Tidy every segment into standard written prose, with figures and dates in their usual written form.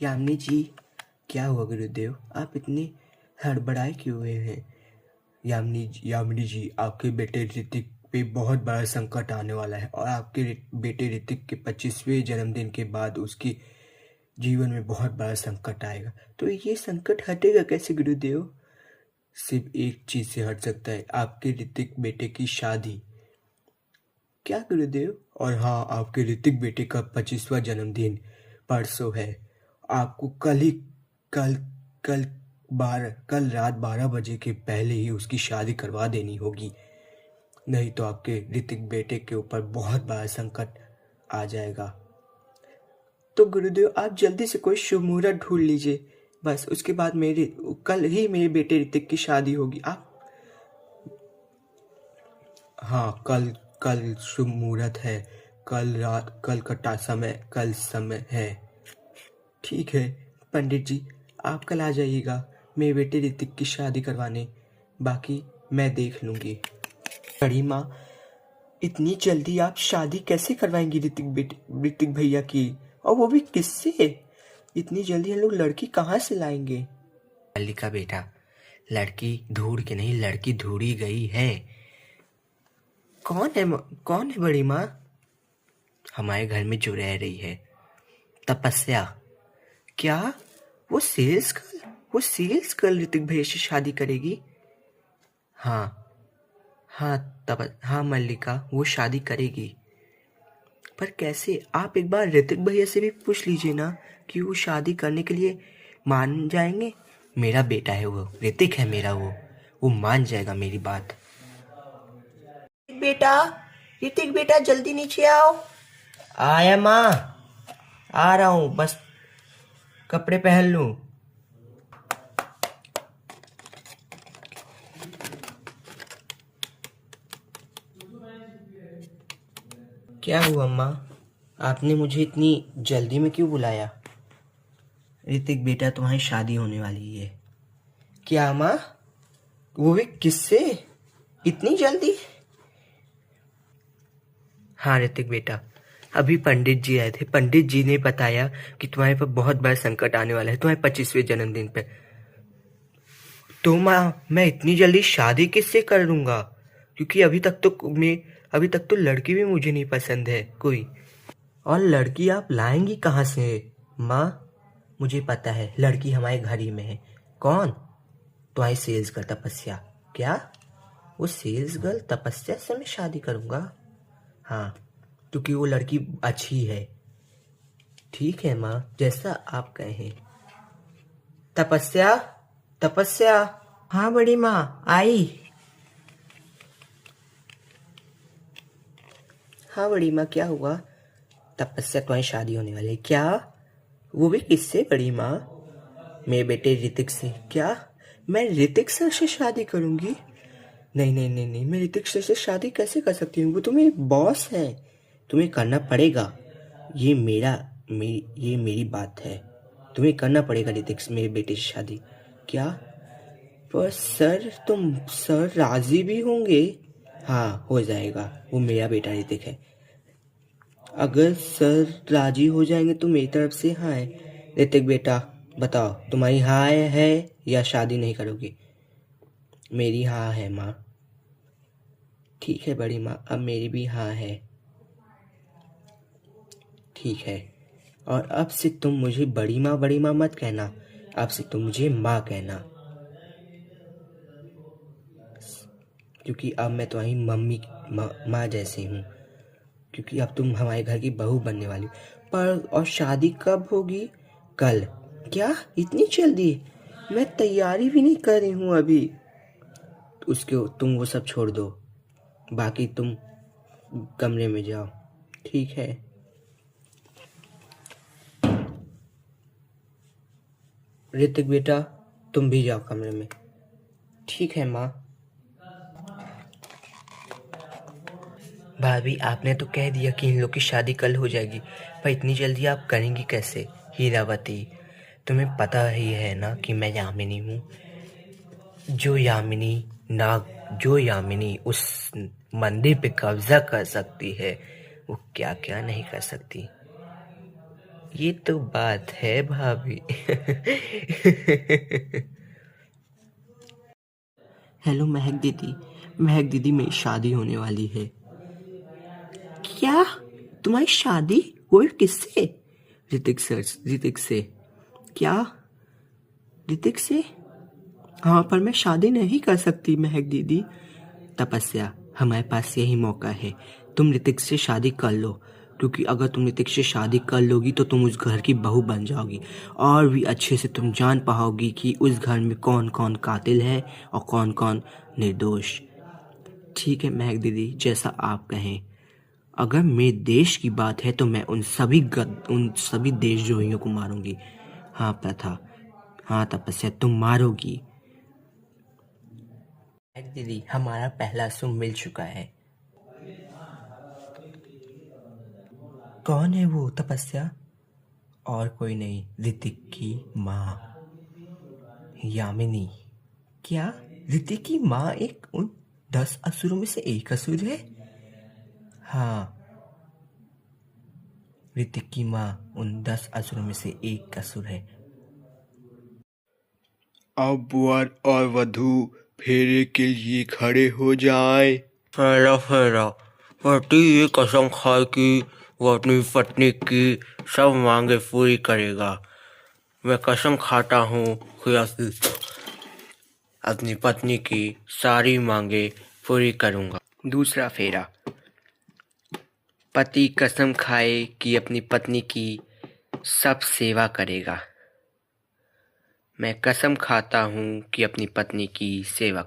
यामिनी जी, क्या हुआ गुरुदेव? आप इतने हड़बड़ाए क्यों हुए हैं? यामिनी जी, आपके बेटे ऋतिक पे बहुत बड़ा संकट आने वाला है और आपके बेटे ऋतिक के 25वें जन्मदिन के बाद उसके जीवन में बहुत बड़ा संकट आएगा। तो ये संकट हटेगा कैसे गुरुदेव? सिर्फ एक चीज से हट सकता है, आपके ऋतिक बेटे की शादी। क्या गुरुदेव? और हाँ, आपके ऋतिक बेटे का 25वां जन्मदिन परसों है। आपको कल कल कल रात 12 बजे के पहले ही उसकी शादी करवा देनी होगी, नहीं तो आपके ऋतिक बेटे के ऊपर बहुत बड़ा संकट आ जाएगा। तो गुरुदेव, आप जल्दी से कोई शुभ मुहूर्त ढूंढ लीजिए, बस उसके बाद कल ही मेरे बेटे ऋतिक की शादी होगी। आप हाँ, कल शुभ मुहूर्त है। कल समय है। ठीक है पंडित जी, आप कल आ जाइएगा मेरे बेटे ऋतिक की शादी करवाने, बाकी मैं देख लूंगी। बड़ी माँ, इतनी जल्दी आप शादी कैसे करवाएंगी ऋतिक भैया की, और वो भी किससे? इतनी जल्दी हम लोग लड़की कहाँ से लाएंगे? मल्लिका बेटा, लड़की ढूंढ के नहीं, लड़की ढूंढी गई है। कौन है बड़ी माँ? हमारे घर में जो रह रही है, तपस्या। क्या? वो सेल्स गर्ल ऋतिक भैया से शादी करेगी? हाँ हाँ मल्लिका, वो शादी करेगी। पर कैसे? आप एक बार ऋतिक भैया से भी पूछ लीजिए ना कि वो शादी करने के लिए मान जाएंगे। मेरा बेटा है वो, ऋतिक है मेरा वो मान जाएगा मेरी बात। ऋतिक बेटा जल्दी नीचे आओ। आया माँ, आ रहा हूँ, बस कपड़े पहन लूं। क्या हुआ माँ, आपने मुझे इतनी जल्दी में क्यों बुलाया? ऋतिक बेटा, तुम्हारी शादी होने वाली है। क्या माँ? वो भी किससे? इतनी जल्दी? हाँ ऋतिक बेटा, अभी पंडित जी आए थे। पंडित जी ने बताया कि तुम्हारे पर बहुत बड़ा संकट आने वाला है तुम्हारे 25वें जन्मदिन पे। तो माँ, मैं इतनी जल्दी शादी किससे कर लूंगा? क्योंकि अभी तक तो लड़की भी मुझे नहीं पसंद है कोई। और लड़की आप लाएंगी कहाँ से माँ? मुझे पता है, लड़की हमारे घर ही में है। कौन? तुम्हारी सेल्स गर्ल तपस्या। क्या? वो सेल्स गर्ल तपस्या से मैं शादी करूंगा? हाँ, क्योंकि वो लड़की अच्छी है। ठीक है माँ, जैसा आप कहें। तपस्या। हाँ बड़ी माँ, आई। हाँ बड़ी माँ, क्या हुआ? तपस्या, तुम्हारी शादी होने वाली है। क्या? वो भी किससे बड़ी माँ? मेरे बेटे ऋतिक से। क्या? मैं ऋतिक सर से शादी करूंगी? नहीं नहीं नहीं नहीं, मैं ऋतिक सर से शादी कैसे कर सकती हूँ? वो तो मेरे बॉस है। तुम्हें करना पड़ेगा, ये मेरी बात है। तुम्हें करना पड़ेगा ऋतिक से, मेरे बेटे से शादी। क्या? पर सर राजी भी होंगे? हाँ, हो जाएगा, वो मेरा बेटा ऋतिक है। अगर सर राजी हो जाएंगे तो मेरी तरफ से हाँ है। ऋतिक बेटा, बताओ, तुम्हारी हाँ है या शादी नहीं करोगी? मेरी हाँ है माँ। ठीक है बड़ी माँ, अब मेरी भी हाँ है। ठीक है, और अब से तुम मुझे बड़ी माँ मत कहना, अब से तुम मुझे माँ कहना, क्योंकि अब मैं तुम्हारी मम्मी माँ जैसी हूँ, क्योंकि अब तुम हमारे घर की बहू बनने वाली। पर और शादी कब होगी? कल। क्या? इतनी जल्दी? मैं तैयारी भी नहीं कर रही हूँ अभी। तुम वो सब छोड़ दो, बाकी तुम कमरे में जाओ। ठीक है। ऋतिक बेटा, तुम भी जाओ कमरे में। ठीक है माँ। भाभी, आपने तो कह दिया कि इन लोग की शादी कल हो जाएगी, पर इतनी जल्दी आप करेंगी कैसे? हीरावती, तुम्हें पता ही है ना कि मैं यामिनी हूँ। जो यामिनी उस मंदिर पे कब्जा कर सकती है, वो क्या क्या नहीं कर सकती। ये तो बात है भाभी। हेलो महक दीदी मेरी शादी होने वाली है। क्या? तुम्हारी शादी? वो भी किससे? ऋतिक से। क्या? ऋतिक से? हाँ, पर मैं शादी नहीं कर सकती महक दीदी। तपस्या, हमारे पास यही मौका है, तुम ऋतिक से शादी कर लो, क्योंकि अगर तुम ऋतिक से शादी कर लोगी तो तुम उस घर की बहू बन जाओगी और भी अच्छे से तुम जान पाओगी कि उस घर में कौन कौन कातिल है और कौन कौन निर्दोष। ठीक है महक दीदी, जैसा आप कहें। अगर मेरे देश की बात है तो मैं उन सभी देशद्रोहियों को मारूंगी। हाँ प्रथा, हाँ तपस्या, तुम मारोगी। दीदी, हमारा पहला सुम मिल चुका है। कौन है वो तपस्या? और कोई नहीं, ऋतिक की माँ यामिनी। क्या? ऋतिक की माँ एक उन 10 असुरों में से एक असुर है? हाँ, ऋतिक की माँ उन 10 असुरों में से एक असुर है। अब वर और वधू फेरे के लिए खड़े हो जाए। फेरा पति ये कसम खाए कि वो अपनी पत्नी की सब मांगे पूरी करेगा। मैं कसम खाता हूँ कि अपनी पत्नी की सारी मांगे पूरी करूँगा। दूसरा फेरा। पति कसम खाए कि अपनी पत्नी की सब सेवा करेगा। मैं कसम खाता हूँ कि अपनी पत्नी की सेवा।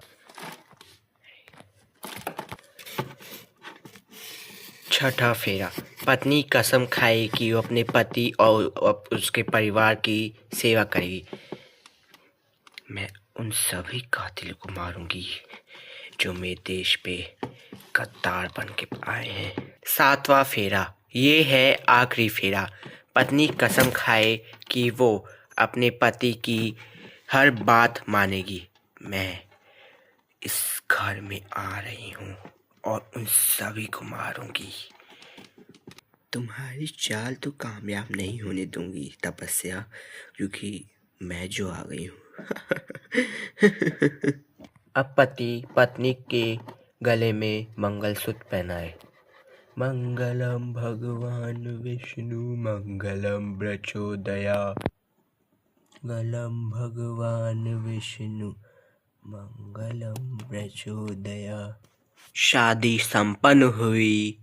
छठा फेरा। पत्नी कसम खाए कि वो अपने पति और उसके परिवार की सेवा करेगी। मैं उन सभी कातिलों को मारूंगी जो मेरे देश पे गद्दार बन के आए हैं। सातवां फेरा, ये है आखिरी फेरा। पत्नी कसम खाए कि वो अपने पति की हर बात मानेगी। मैं इस घर में आ रही हूँ और उन सभी को मारूंगी। तुम्हारी चाल तो कामयाब नहीं होने दूंगी तपस्या, क्योंकि मैं जो आ गई हूँ। अब पति पत्नी के गले में मंगलसूत्र पहनाए। मंगलम भगवान विष्णु मंगलम प्रचोदया। मंगलम भगवान विष्णु मंगलम प्रचोदया। शादी संपन्न हुई।